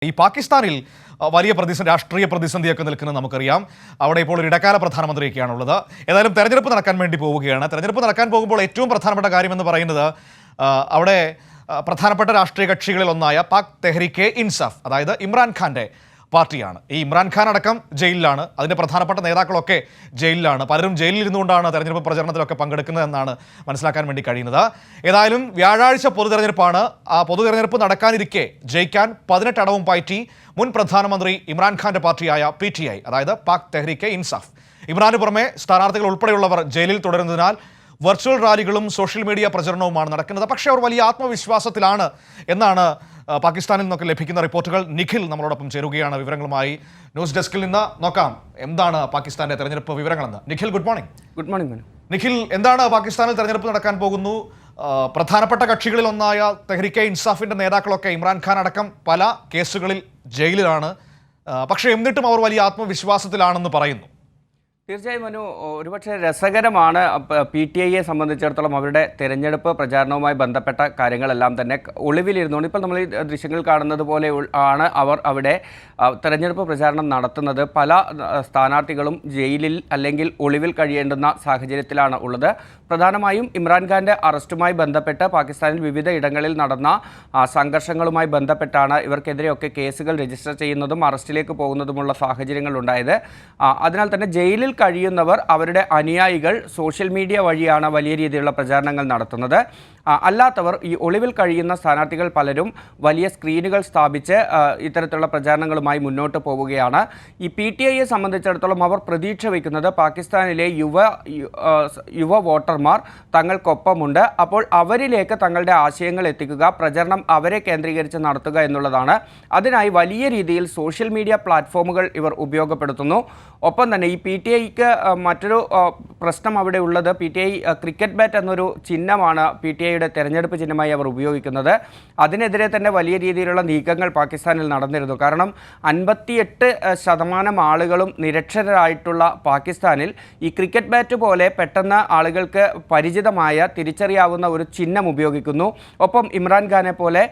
ഈ പാകിസ്ഥാനിൽ വലിയ രാഷ്ട്രീയ പ്രതിസന്ധിയൊക്കെ നിൽക്കുന്നത് നമുക്കറിയാം. അവിടെ ഇപ്പോൾ ഒരു ഇടക്കാല പ്രധാനമന്ത്രിയൊക്കെയാണുള്ളത്. ഏതായാലും തെരഞ്ഞെടുപ്പ് നടക്കാൻ വേണ്ടി പോവുകയാണ്. തെരഞ്ഞെടുപ്പ് നടക്കാൻ പോകുമ്പോൾ ഏറ്റവും പ്രധാനപ്പെട്ട കാര്യമെന്ന് പറയുന്നത് അവിടെ പ്രധാനപ്പെട്ട രാഷ്ട്രീയ കക്ഷികളിൽ ഒന്നായ പാക് തെഹ്രീക്കെ ഇൻസാഫ്, അതായത് ഇമ്രാൻഖാൻ്റെ പാർട്ടിയാണ്. ഈ ഇമ്രാൻഖാൻ അടക്കം ജയിലിലാണ്. അതിൻ്റെ പ്രധാനപ്പെട്ട നേതാക്കളൊക്കെ ജയിലിലാണ്. പലരും ജയിലിൽ ഇരുന്നുകൊണ്ടാണ് തെരഞ്ഞെടുപ്പ് പ്രചരണത്തിലൊക്കെ പങ്കെടുക്കുന്നതെന്നാണ് മനസ്സിലാക്കാൻ വേണ്ടി കഴിയുന്നത്. ഏതായാലും വ്യാഴാഴ്ച പൊതു തെരഞ്ഞെടുപ്പാണ്. ആ പൊതു തെരഞ്ഞെടുപ്പ് നടക്കാനിരിക്കെ ജയിക്കാൻ 18 അടവും പയറ്റി മുൻ പ്രധാനമന്ത്രി ഇമ്രാൻഖാൻ്റെ പാർട്ടിയായ PTI, അതായത് പാക് തെഹ്രീക്കെ ഇൻസാഫ്. ഇമ്രാന് പുറമെ സ്ഥാനാർത്ഥികൾ ഉൾപ്പെടെയുള്ളവർ ജയിലിൽ തുടരുന്നതിനാൽ വെർച്വൽ റാലികളും സോഷ്യൽ മീഡിയ പ്രചരണവുമാണ് നടക്കുന്നത്. പക്ഷേ അവർ വലിയ ആത്മവിശ്വാസത്തിലാണ് എന്നാണ് പാകിസ്ഥാനിൽ നിന്നൊക്കെ ലഭിക്കുന്ന റിപ്പോർട്ടുകൾ. നിഖിൽ നമ്മളോടൊപ്പം ചേരുകയാണ് വിവരങ്ങളുമായി. ന്യൂസ് ഡെസ്കിൽ നിന്ന് നോക്കാം എന്താണ് പാകിസ്ഥാന്റെ തെരഞ്ഞെടുപ്പ് വിവരങ്ങളെന്ന്. Nikhil, good morning. Good morning. Nikhil, എന്താണ് പാകിസ്ഥാനിൽ തെരഞ്ഞെടുപ്പ് നടക്കാൻ പോകുന്നു? പ്രധാനപ്പെട്ട കക്ഷികളിൽ ഒന്നായ തെഹ്രീക്കെ ഇൻസാഫിന്റെ നേതാക്കളൊക്കെ ഇമ്രാൻഖാൻ അടക്കം പല കേസുകളിൽ ജയിലിലാണ്. പക്ഷേ എന്നിട്ടും അവർ വലിയ ആത്മവിശ്വാസത്തിലാണെന്ന് പറയുന്നു. തീർച്ചയായും മനു, ഒരുപക്ഷെ രസകരമാണ് PTIയെ സംബന്ധിച്ചിടത്തോളം അവരുടെ തെരഞ്ഞെടുപ്പ് പ്രചാരണവുമായി ബന്ധപ്പെട്ട കാര്യങ്ങളെല്ലാം തന്നെ ഒളിവിലിരുന്നുകൊണ്ട് ഇപ്പോൾ നമ്മൾ ഈ ദൃശ്യങ്ങൾ കാണുന്നത് പോലെ ആണ് അവർ അവിടെ തെരഞ്ഞെടുപ്പ് പ്രചാരണം നടത്തുന്നത്. പല സ്ഥാനാർത്ഥികളും ജയിലിൽ അല്ലെങ്കിൽ ഒളിവിൽ കഴിയേണ്ടുന്ന സാഹചര്യത്തിലാണ് ഉള്ളത്. പ്രധാനമായും ഇമ്രാൻഖാൻ്റെ അറസ്റ്റുമായി ബന്ധപ്പെട്ട് പാകിസ്ഥാനിൽ വിവിധ ഇടങ്ങളിൽ നടന്ന സംഘർഷങ്ങളുമായി ബന്ധപ്പെട്ടാണ് ഇവർക്കെതിരെയൊക്കെ കേസുകൾ രജിസ്റ്റർ ചെയ്യുന്നതും അറസ്റ്റിലേക്ക് പോകുന്നതുമുള്ള സാഹചര്യങ്ങളുണ്ടായത്. അതിനാൽ തന്നെ ജയിലിൽ കഴിയുന്നവർ അവരുടെ അനുയായികൾ സോഷ്യൽ മീഡിയ വഴിയാണ് വലിയ രീതിയിലുള്ള പ്രചാരണങ്ങൾ നടത്തുന്നത്. അല്ലാത്തവർ ഈ ഒളിവിൽ കഴിയുന്ന സ്ഥാനാർത്ഥികൾ പലരും വലിയ സ്ക്രീനുകൾ സ്ഥാപിച്ച് ഇത്തരത്തിലുള്ള പ്രചാരണങ്ങളുമായി മുന്നോട്ട് പോവുകയാണ്. ഈ PTIയെ സംബന്ധിച്ചിടത്തോളം അവർ പ്രതീക്ഷ വയ്ക്കുന്നത് പാകിസ്ഥാനിലെ യുവ വോട്ടർമാർ തങ്ങൾക്കൊപ്പമുണ്ട്. അപ്പോൾ അവരിലേക്ക് തങ്ങളുടെ ആശയങ്ങൾ എത്തിക്കുക, പ്രചരണം അവരെ കേന്ദ്രീകരിച്ച് നടത്തുക എന്നുള്ളതാണ്. അതിനായി വലിയ രീതിയിൽ സോഷ്യൽ മീഡിയ പ്ലാറ്റ്ഫോമുകൾ ഇവർ ഉപയോഗപ്പെടുത്തുന്നു. ഒപ്പം തന്നെ ഈ PTIക്ക് മറ്റൊരു പ്രശ്നം അവിടെ ഉള്ളത്, PTI ക്രിക്കറ്റ് ബാറ്റ് എന്നൊരു ചിഹ്നമാണ് PTIയുടെ തെരഞ്ഞെടുപ്പ് ചിഹ്നമായി അവർ ഉപയോഗിക്കുന്നത്. അതിനെതിരെ തന്നെ വലിയ രീതിയിലുള്ള നീക്കങ്ങൾ പാകിസ്ഥാനിൽ നടന്നിരുന്നു. കാരണം 58% ആളുകളും നിരക്ഷരരായിട്ടുള്ള പാകിസ്ഥാനിൽ ഈ ക്രിക്കറ്റ് ബാറ്റ് പോലെ പെട്ടെന്ന് ആളുകൾക്ക് പരിചിതമായ തിരിച്ചറിയാവുന്ന ഒരു ചിഹ്നം ഉപയോഗിക്കുന്നു. ഒപ്പം ഇമ്രാൻഖാനെ പോലെ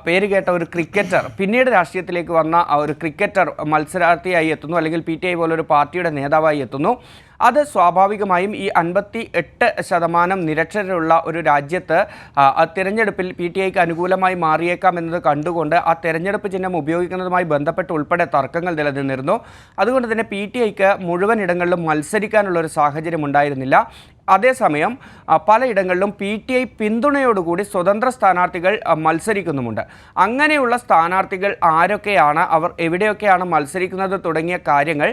പേര് കേട്ട ഒരു ക്രിക്കറ്റർ പിന്നീട് രാഷ്ട്രീയത്തിലേക്ക് വന്ന ഒരു ക്രിക്കറ്റർ മത്സരാർത്ഥിയായി എത്തുന്നു, അല്ലെങ്കിൽ PTI പോലൊരു പാർട്ടിയുടെ നേതാവായി എത്തുന്നു. അത് സ്വാഭാവികമായും ഈ 58% നിരക്ഷരരുള്ള ഒരു രാജ്യത്ത് തിരഞ്ഞെടുപ്പിൽ PTIക്ക് അനുകൂലമായി മാറിയേക്കാം എന്നത് കണ്ടുകൊണ്ട് ആ തെരഞ്ഞെടുപ്പ് ചിഹ്നം ഉപയോഗിക്കുന്നതുമായി ബന്ധപ്പെട്ട് ഉൾപ്പെടെ തർക്കങ്ങൾ നിലനിന്നിരുന്നു. അതുകൊണ്ട് തന്നെ PTIക്ക് മുഴുവൻ ഇടങ്ങളിലും മത്സരിക്കാനുള്ള ഒരു സാഹചര്യം ഉണ്ടായിരുന്നില്ല. അതേസമയം പലയിടങ്ങളിലും PTI പിന്തുണയോടുകൂടി സ്വതന്ത്ര സ്ഥാനാർത്ഥികൾ മത്സരിക്കുന്നുമുണ്ട്. അങ്ങനെയുള്ള സ്ഥാനാർത്ഥികൾ ആരൊക്കെയാണ്, അവർ എവിടെയൊക്കെയാണ് മത്സരിക്കുന്നത് തുടങ്ങിയ കാര്യങ്ങൾ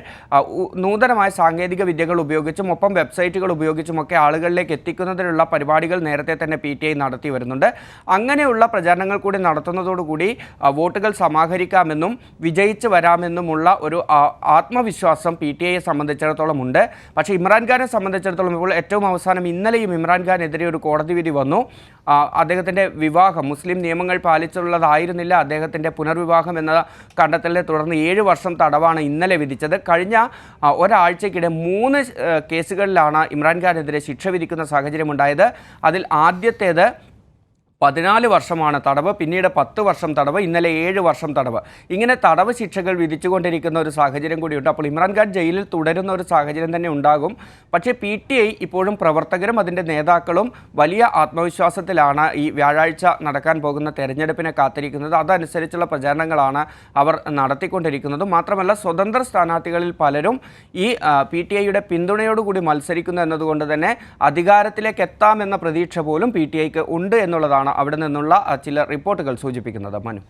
നൂതനമായ സാങ്കേതിക വിദ്യകൾ ഉപയോഗിച്ചും ഒപ്പം വെബ്സൈറ്റുകൾ ഉപയോഗിച്ചുമൊക്കെ ആളുകളിലേക്ക് എത്തിക്കുന്നതിനുള്ള പരിപാടികൾ നേരത്തെ തന്നെ PTI നടത്തി വരുന്നുണ്ട്. അങ്ങനെയുള്ള പ്രചാരണങ്ങൾ കൂടി നടത്തുന്നതോടുകൂടി വോട്ടുകൾ സമാഹരിക്കാമെന്നും വിജയിച്ച് വരാമെന്നുമുള്ള ഒരു ആത്മവിശ്വാസം PTIയെ സംബന്ധിച്ചിടത്തോളം ഉണ്ട്. പക്ഷേ ഇമ്രാൻഖാനെ സംബന്ധിച്ചിടത്തോളം ഇപ്പോൾ ഏറ്റവും അവസാനം ഇന്നലെയും ഇമ്രാൻഖാനെതിരെ ഒരു കോടതി വിധി വന്നു. അദ്ദേഹത്തിൻ്റെ വിവാഹം മുസ്ലിം നിയമങ്ങൾ പാലിച്ചുള്ളതായിരുന്നില്ല. അദ്ദേഹത്തിൻ്റെ പുനർവിവാഹം എന്ന കണ്ടെത്തലിനെ തുടർന്ന് 7 വർഷം തടവാണ് ഇന്നലെ വിധിച്ചത്. കഴിഞ്ഞ ഒരാഴ്ചക്കിടെ 3 കേസുകളിലാണ് ഇമ്രാൻഖാനെതിരെ ശിക്ഷ വിധിക്കുന്ന സാഹചര്യമുണ്ടായത്. അതിൽ ആദ്യത്തേത് 14 വർഷമാണ് തടവ്, പിന്നീട് 10 വർഷം തടവ്, ഇന്നലെ 7 വർഷം തടവ്. ഇങ്ങനെ തടവ് ശിക്ഷകൾ വിധിച്ചുകൊണ്ടിരിക്കുന്ന ഒരു സാഹചര്യം കൂടിയുണ്ട്. അപ്പോൾ ഇമ്രാൻഖാൻ ജയിലിൽ തുടരുന്ന ഒരു സാഹചര്യം തന്നെ ഉണ്ടാകും. പക്ഷേ PTI ഇപ്പോഴും പ്രവർത്തകരും അതിൻ്റെ നേതാക്കളും വലിയ ആത്മവിശ്വാസത്തിലാണ് ഈ വ്യാഴാഴ്ച നടക്കാൻ പോകുന്ന തെരഞ്ഞെടുപ്പിനെ കാത്തിരിക്കുന്നത്. അതനുസരിച്ചുള്ള പ്രചാരണങ്ങളാണ് അവർ നടത്തിക്കൊണ്ടിരിക്കുന്നത്. മാത്രമല്ല സ്വതന്ത്ര സ്ഥാനാർത്ഥികളിൽ പലരും ഈ PTIയുടെ പിന്തുണയോടുകൂടി മത്സരിക്കുന്നു എന്നതുകൊണ്ട് തന്നെ അധികാരത്തിലേക്ക് എത്താമെന്ന പ്രതീക്ഷ പോലും PTIക്ക് ഉണ്ട് എന്നുള്ളതാണ് അവിടെ നിന്നുള്ള ചില റിപ്പോർട്ടുകൾ സൂചിപ്പിക്കുന്നത്. മനു.